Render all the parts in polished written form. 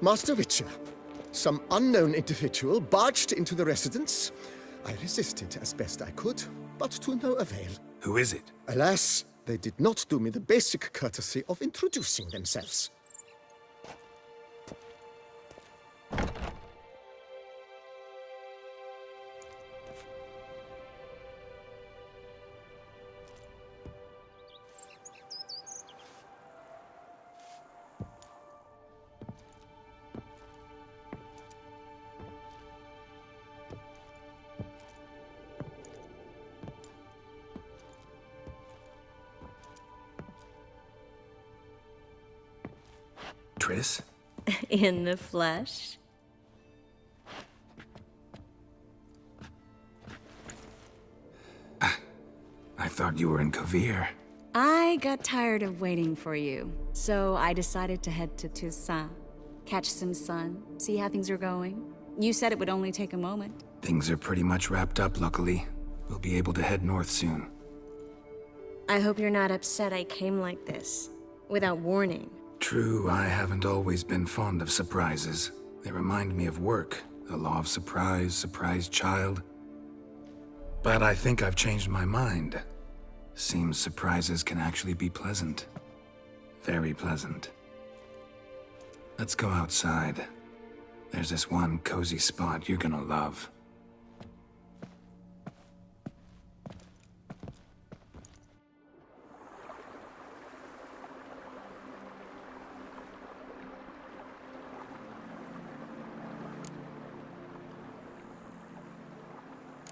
Master Witcher, some unknown individual barged into the residence. I resisted as best I could, but to no avail. Who is it? Alas, they did not do me the basic courtesy of introducing themselves. Triss? In the flesh? I thought you were in Kovir. I got tired of waiting for you, so I decided to head to Toussaint. Catch some sun, see how things are going. You said it would only take a moment. Things are pretty much wrapped up, luckily. We'll be able to head north soon. I hope you're not upset I came like this, without warning. True, I haven't always been fond of surprises. They remind me of work, the law of surprise, surprise child. But I think I've changed my mind. Seems surprises can actually be pleasant. Very pleasant. Let's go outside. There's this one cozy spot you're gonna love.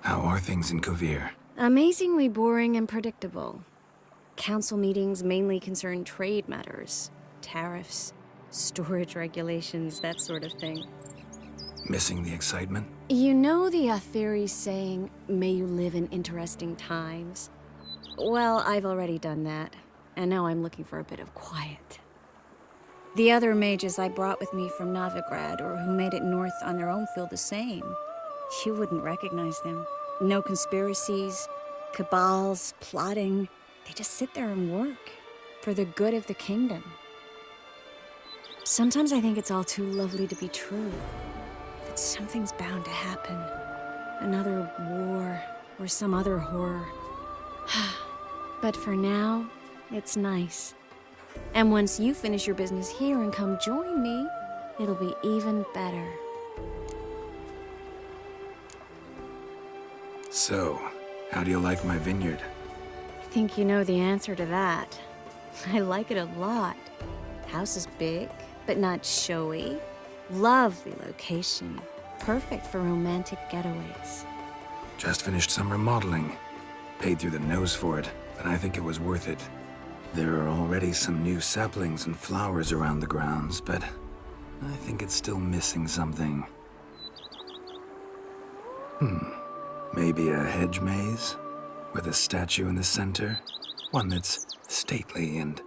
How are things in Kovir? Amazingly boring and predictable. Council meetings mainly concern trade matters, tariffs, storage regulations, that sort of thing. Missing the excitement? You know the Aetheri saying, may you live in interesting times? Well, I've already done that, and now I'm looking for a bit of quiet. The other mages I brought with me from Novigrad, or who made it north on their own, feel the same. You wouldn't recognize them. No conspiracies, cabals, plotting. They just sit there and work for the good of the kingdom. Sometimes I think it's all too lovely to be true. That something's bound to happen. Another war, or some other horror. But for now, it's nice. And once you finish your business here and come join me, it'll be even better. So, how do you like my vineyard? I think you know the answer to that. I like it a lot. House is big, but not showy. Lovely location. Perfect for romantic getaways. Just finished some remodeling. Paid through the nose for it, but I think it was worth it. There are already some new saplings and flowers around the grounds, but I think it's still missing something. Maybe a hedge maze? With a statue in the center? One that's stately and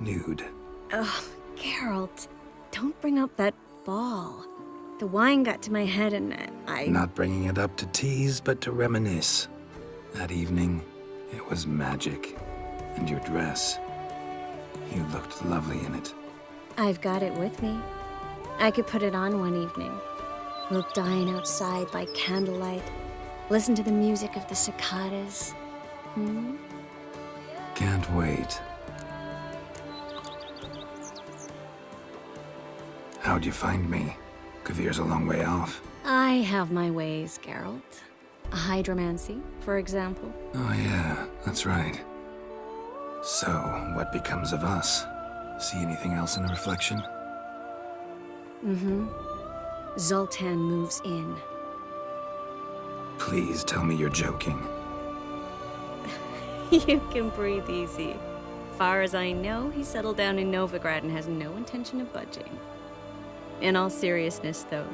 nude. Ugh, Geralt, don't bring up that ball. The wine got to my head and I... Not bringing it up to tease, but to reminisce. That evening, it was magic. And your dress. You looked lovely in it. I've got it with me. I could put it on one evening. We'll dine outside by candlelight. Listen to the music of the cicadas. Can't wait. How'd you find me? Kovir's a long way off. I have my ways, Geralt. Hydromancy, for example. Oh yeah, that's right. So, what becomes of us? See anything else in the reflection? Zoltan moves in. Please tell me you're joking. You can breathe easy. Far as I know, he settled down in Novigrad and has no intention of budging. In all seriousness, though,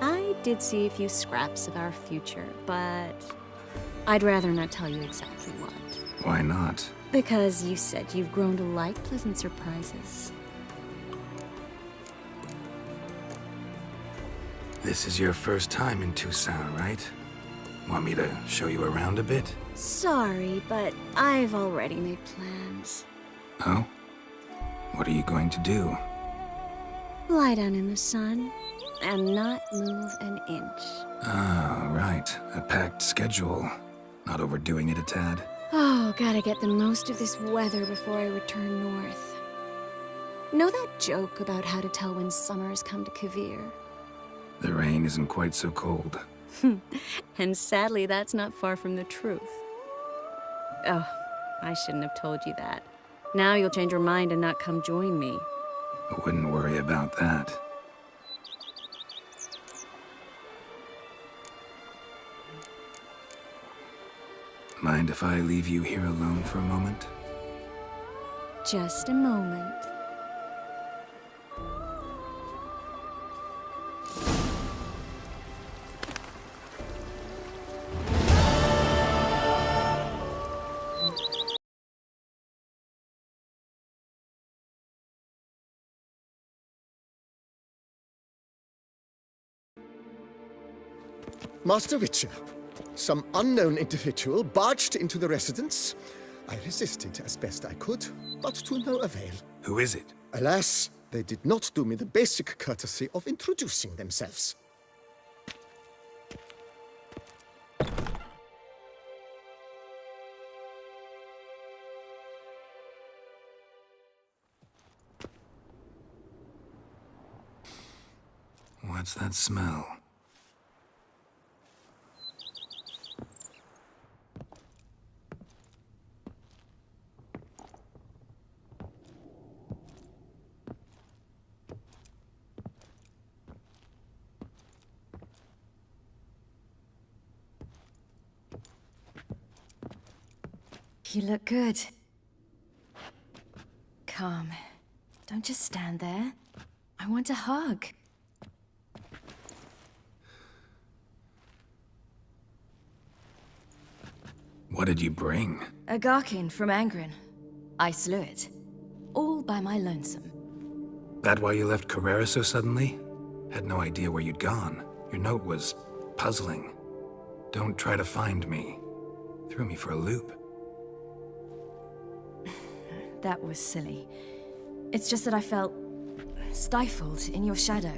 I did see a few scraps of our future, but I'd rather not tell you exactly what. Why not? Because you said you've grown to like pleasant surprises. This is your first time in Toussaint, right? Want me to show you around a bit? Sorry, but I've already made plans. Oh? What are you going to do? lie down in the sun and not move an inch. Ah, right. A packed schedule. Not overdoing it a tad. Oh, gotta get the most of this weather before I return north. Know that joke about how to tell when summer's come to Kavir? The rain isn't quite so cold. And sadly, that's not far from the truth. Oh, I shouldn't have told you that. Now you'll change your mind and not come join me. I wouldn't worry about that. Mind if I leave you here alone for a moment? Just a moment. Master Witcher, some unknown individual barged into the residence. I resisted as best I could, but to no avail. Who is it? Alas, they did not do me the basic courtesy of introducing themselves. What's that smell? You look good. Come. Don't just stand there. I want a hug. What did you bring? A Garkin from Angren. I slew it. All by my lonesome. That why you left Carrera so suddenly? Had no idea where you'd gone. Your note was puzzling. Don't try to find me. Threw me for a loop. That was silly. It's just that I felt stifled in your shadow.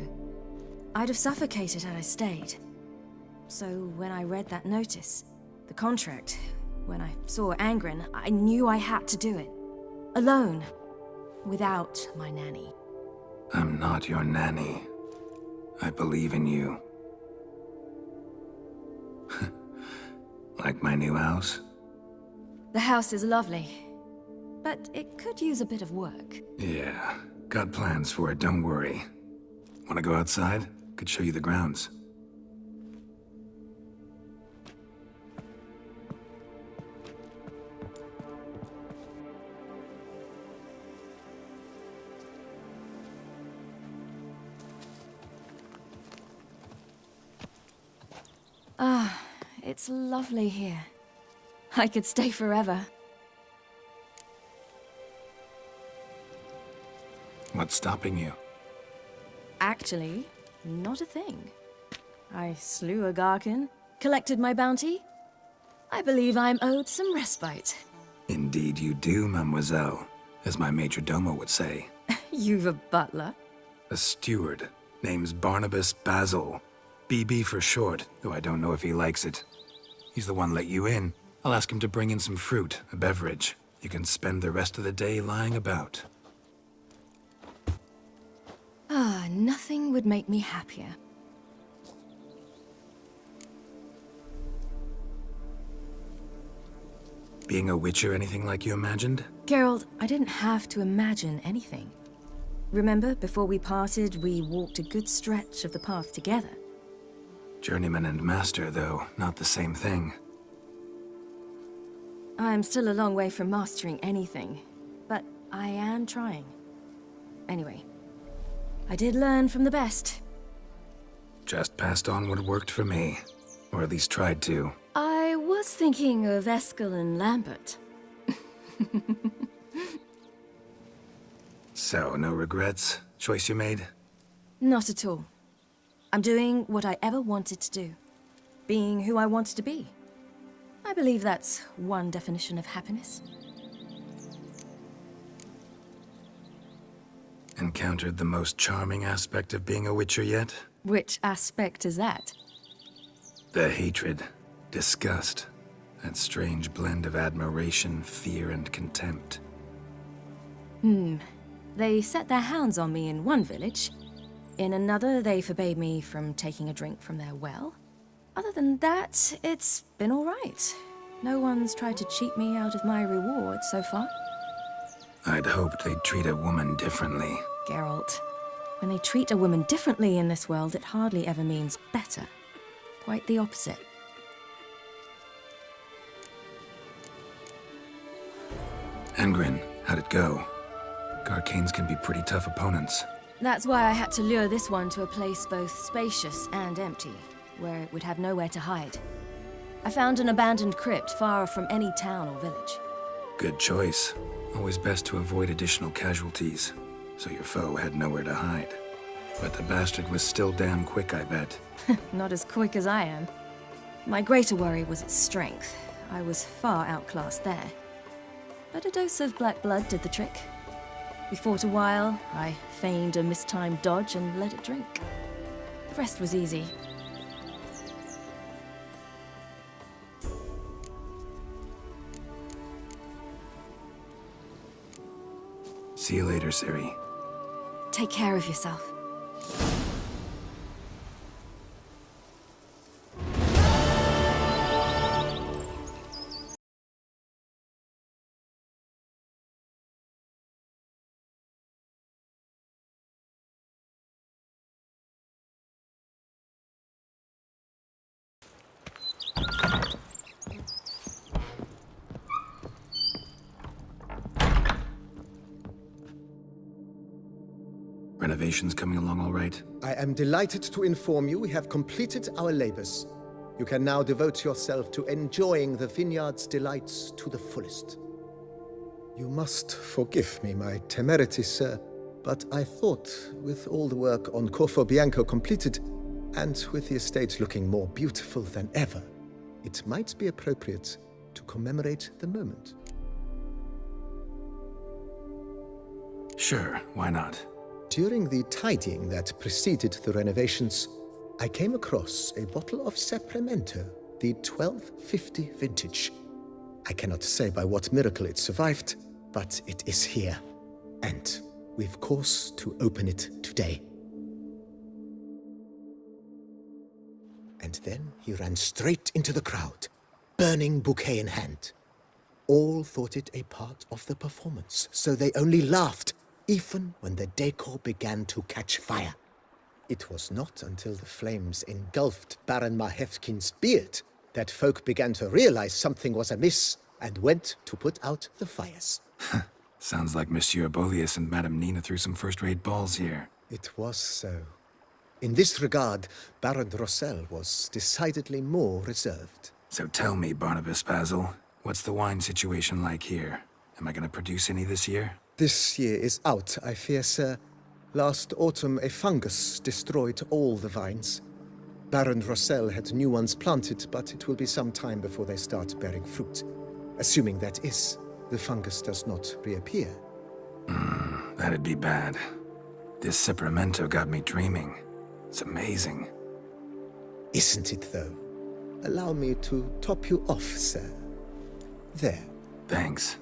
I'd have suffocated had I stayed. So when I read that notice, the contract, when I saw Angren, I knew I had to do it. Alone. Without my nanny. I'm not your nanny. I believe in you. Like my new house? The house is lovely, but it could use a bit of work. Yeah, got plans for it, don't worry. Wanna go outside? Could show you the grounds. It's lovely here. I could stay forever. What's stopping you? Actually, not a thing. I slew a Garkin, collected my bounty. I believe I'm owed some respite. Indeed you do, mademoiselle, as my major domo would say. You've a butler? A steward. Name's Barnabas Basil. BB for short, though I don't know if he likes it. He's the one let you in. I'll ask him to bring in some fruit, a beverage. You can spend the rest of the day lying about. Nothing would make me happier. Being a witcher anything like you imagined? Geralt, I didn't have to imagine anything. Remember, before we parted, we walked a good stretch of the path together. Journeyman and master, though, not the same thing. I'm still a long way from mastering anything, but I am trying. Anyway, I did learn from the best. Just passed on what worked for me. Or at least tried to. I was thinking of Eskel and Lambert. So, no regrets? Choice you made? Not at all. I'm doing what I ever wanted to do. Being who I wanted to be. I believe that's one definition of happiness. Encountered the most charming aspect of being a Witcher yet? Which aspect is that? The hatred, disgust, that strange blend of admiration, fear, and contempt. They set their hounds on me in one village. In another, they forbade me from taking a drink from their well. Other than that, it's been all right. No one's tried to cheat me out of my reward so far. I'd hoped they'd treat a woman differently. Geralt, when they treat a woman differently in this world, it hardly ever means better. Quite the opposite. Engrin, how'd it go? Garcanes can be pretty tough opponents. That's why I had to lure this one to a place both spacious and empty, where it would have nowhere to hide. I found an abandoned crypt far from any town or village. Good choice. Always best to avoid additional casualties, so your foe had nowhere to hide. But the bastard was still damn quick, I bet. Not as quick as I am. My greater worry was its strength. I was far outclassed there. But a dose of black blood did the trick. We fought a while, I feigned a mistimed dodge and let it drink. The rest was easy. See you later, Ciri. Take care of yourself. Renovations coming along all right? I am delighted to inform you we have completed our labors. You can now devote yourself to enjoying the Vineyard's delights to the fullest. You must forgive me my temerity, sir, but I thought, with all the work on Corvo Bianco completed, and with the estate looking more beautiful than ever, it might be appropriate to commemorate the moment. Sure, why not? During the tidying that preceded the renovations, I came across a bottle of Sapramento, the 1250 vintage. I cannot say by what miracle it survived, but it is here. And we've cause to open it today. And then he ran straight into the crowd, burning bouquet in hand. All thought it a part of the performance, so they only laughed, even when the decor began to catch fire. It was not until the flames engulfed Baron Mahefkin's beard that folk began to realize something was amiss and went to put out the fires. Sounds like Monsieur Bolius and Madame Nina threw some first-rate balls here. It was so. In this regard, Baron Rossel was decidedly more reserved. So tell me, Barnabas Basil, what's the wine situation like here? Am I gonna produce any this year? This year is out, I fear, sir. Last autumn, a fungus destroyed all the vines. Baron Rossel had new ones planted, but it will be some time before they start bearing fruit. Assuming that is, the fungus does not reappear. That'd be bad. This Sapramento got me dreaming. It's amazing. Isn't it, though? Allow me to top you off, sir. There. Thanks.